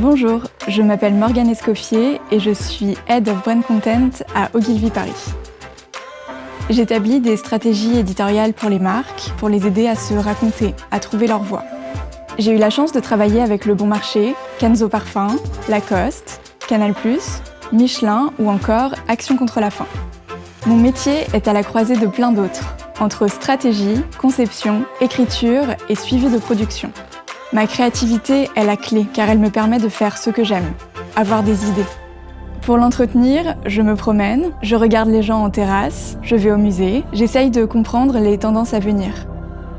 Bonjour, je m'appelle Morgane Escoffier et je suis Head of Brand Content à Ogilvy Paris. J'établis des stratégies éditoriales pour les marques, pour les aider à se raconter, à trouver leur voix. J'ai eu la chance de travailler avec Le Bon Marché, Kenzo Parfum, Lacoste, Canal+, Michelin ou encore Action contre la faim. Mon métier est à la croisée de plein d'autres, entre stratégie, conception, écriture et suivi de production. Ma créativité est la clé car elle me permet de faire ce que j'aime, avoir des idées. Pour l'entretenir, je me promène, je regarde les gens en terrasse, je vais au musée, j'essaye de comprendre les tendances à venir.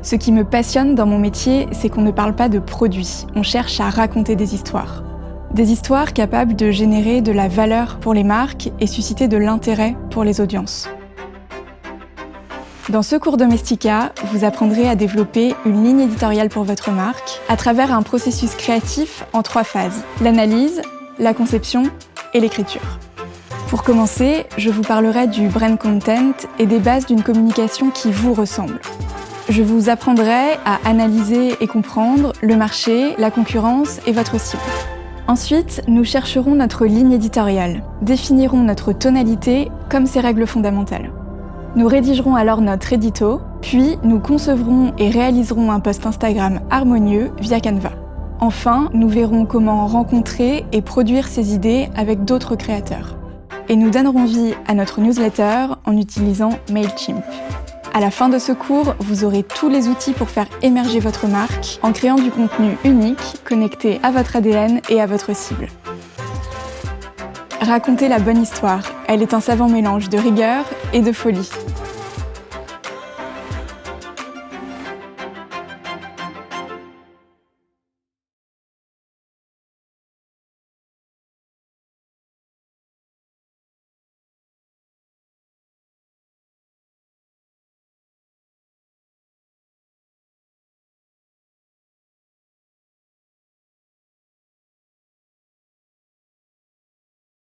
Ce qui me passionne dans mon métier, c'est qu'on ne parle pas de produits, on cherche à raconter des histoires. Des histoires capables de générer de la valeur pour les marques et susciter de l'intérêt pour les audiences. Dans ce cours Domestika, vous apprendrez à développer une ligne éditoriale pour votre marque à travers un processus créatif en 3 phases, l'analyse, la conception et l'écriture. Pour commencer, je vous parlerai du brand content et des bases d'une communication qui vous ressemble. Je vous apprendrai à analyser et comprendre le marché, la concurrence et votre cible. Ensuite, nous chercherons notre ligne éditoriale, définirons notre tonalité comme ses règles fondamentales. Nous rédigerons alors notre édito, puis nous concevrons et réaliserons un post Instagram harmonieux via Canva. Enfin, nous verrons comment rencontrer et produire ces idées avec d'autres créateurs. Et nous donnerons vie à notre newsletter en utilisant Mailchimp. À la fin de ce cours, vous aurez tous les outils pour faire émerger votre marque en créant du contenu unique, connecté à votre ADN et à votre cible. Racontez la bonne histoire. Elle est un savant mélange de rigueur et de folie.